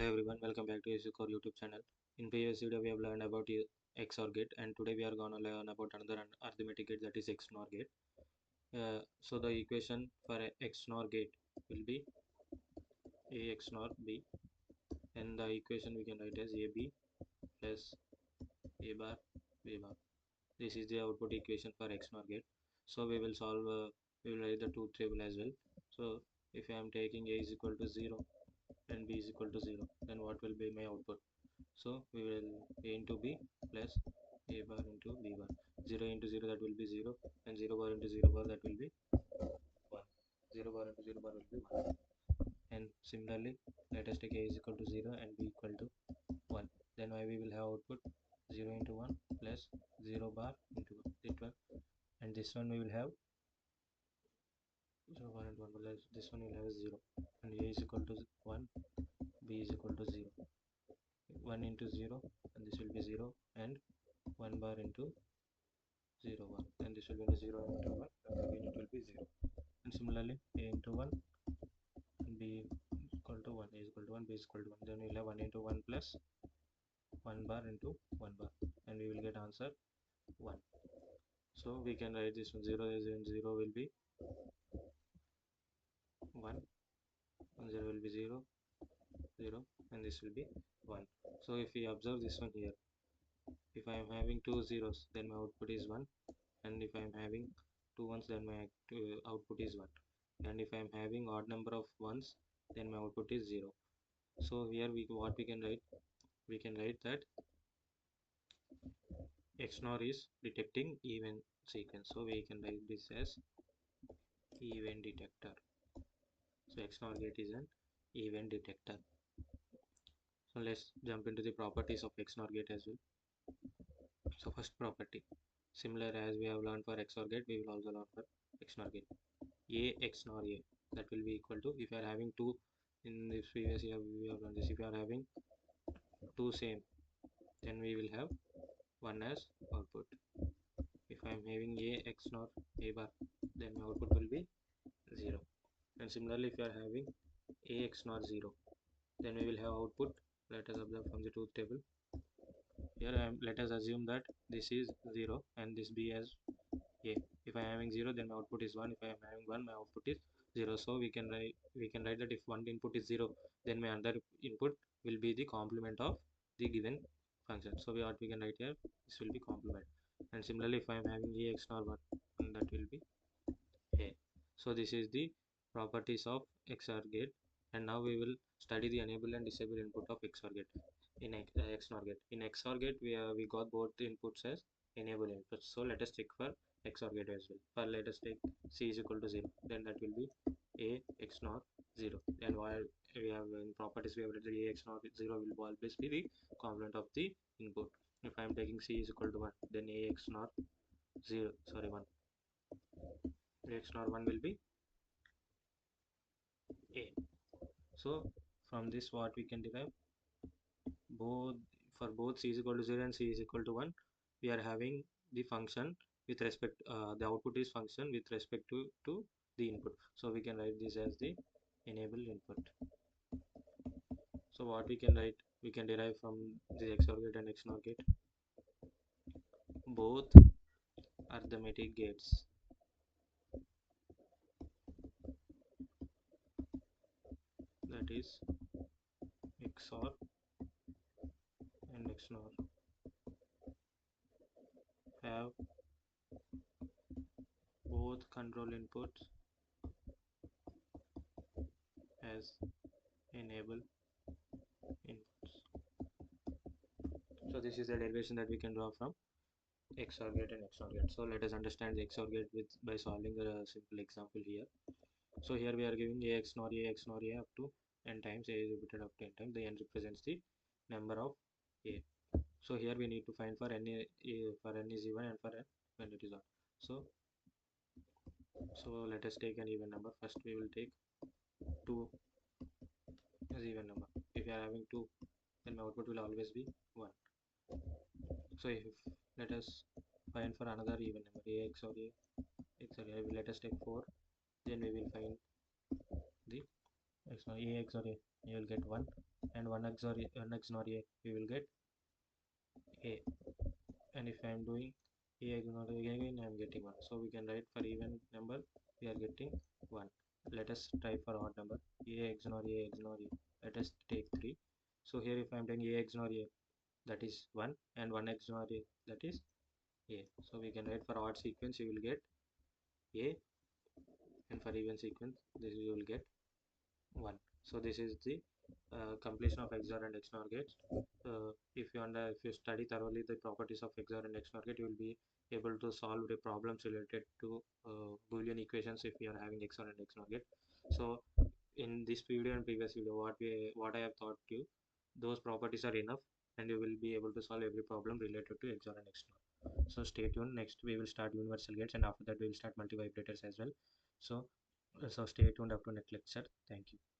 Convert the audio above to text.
Hello everyone, welcome back to Core YouTube channel. In previous video we have learned about XOR gate, and today we are gonna learn about another arithmetic gate, that is XNOR gate. So the equation for a XNOR gate will be A XNOR B, and the equation we can write as AB plus A bar B bar. This is the output equation for XNOR gate. So we will solve, we will write the truth table as well. So if I am taking A is equal to 0 and B is equal to 0, then what will be my output? So we will A into B plus A bar into B bar. 0 into 0, that will be 0, and 0 bar into 0 bar, that will be 1. 0 bar into 0 bar will be 1. And similarly, let us take A is equal to 0 and B equal to 1. Then we will have output 0 into 1 plus 0 bar into 1. And this one we will have 0 bar into 1 plus this one will have 0. And A is equal to 1, B is equal to 0. 1 into 0, and this will be 0, and 1 bar into 0 1, and this will be 0 into 1, and again it will be 0. And similarly, A into 1 and B equal to 1, A is equal to 1, B is equal to 1. Then we will have 1 into 1 plus 1 bar into 1 bar, and we will get answer 1. So we can write this one: 0 is in 0 will be 1, and 0 will be 0, 0, and this will be 1. So if we observe this one here, if I am having two zeros, then my output is 1, and if I am having two ones, then my output is 1, and if I am having odd number of ones, then my output is 0. So here what we can write that XNOR is detecting even sequence, so we can write this as event detector. So XNOR gate is an event detector. So let's jump into the properties of XNOR gate as well. So first property, similar as we have learned for XOR gate, we will also learn for XNOR gate. A XNOR A, that will be equal to, if you are having two, in this previous year we have learned this, if you are having two same, then we will have one as output. If I am having A XNOR A bar, then my output will be 0. And similarly, if you are having A XNOR 0, then we will have output. Let us observe from the truth table. Here let us assume that this is 0 and this B as A. If I am having 0, then my output is 1. If I am having 1, my output is 0. So we can write that if one input is 0, then my other input will be the complement of the given function. So what we can write here, this will be complement. And similarly, if I am having A XNOR 1, that will be A. So this is the properties of XOR gate, and now we will study the enable and disable input of XOR gate in XNOR gate. In XOR gate, we got both the inputs as enable inputs. So let us check for XOR gate as well. For let us take C is equal to 0, then that will be A XNOR 0. And while we have in properties, we have written A XNOR 0 will always be the complement of the input. If I am taking C is equal to 1, then A XNOR 1. A XNOR 1 will be A. So from this what we can derive, both for both C is equal to 0 and C is equal to 1, we are having the function with respect, the output is function with respect to the input. So we can write this as the enable input. So what we can write, we can derive from the XOR gate and XNOR gate, both arithmetic gates that is XOR and XNOR have both control inputs as enable inputs. So this is the derivation that we can draw from XOR gate and XOR gate. So let us understand the XOR gate by solving a simple example here. So here we are giving A XNOR A up to n times. A is repeated up to n times. The n represents the number of A. So here we need to find for n is even and for n when it is odd. So let us take an even number. First we will take 2 as even number. If you are having 2, then my output will always be 1. So if let us find for another even number, A XOR A XOR A, let us take 4, then we will find the XOR A XOR A, you will get 1, and 1 XOR A, 1 XOR A, you will get A. And if I am doing A XOR A again, I am getting 1. So we can write for even number, we are getting 1. Let us try for odd number. A XOR A XOR A. Let us take 3. So here if I am doing A XOR A, that is 1, and 1 XOR A, that is A. So we can write for odd sequence, you will get A, and for even sequence, this you will get 1. So this is the completion of XOR and XNOR gates. If you study thoroughly the properties of XOR and XNOR gate, you will be able to solve the problems related to Boolean equations if you are having XOR and XNOR gate. So in this video and previous video, what I have taught you, those properties are enough, and you will be able to solve every problem related to XOR and XNOR. So stay tuned. Next we will start universal gates, and after that we will start multivibrators as well. So stay tuned up to next lecture. Thank you.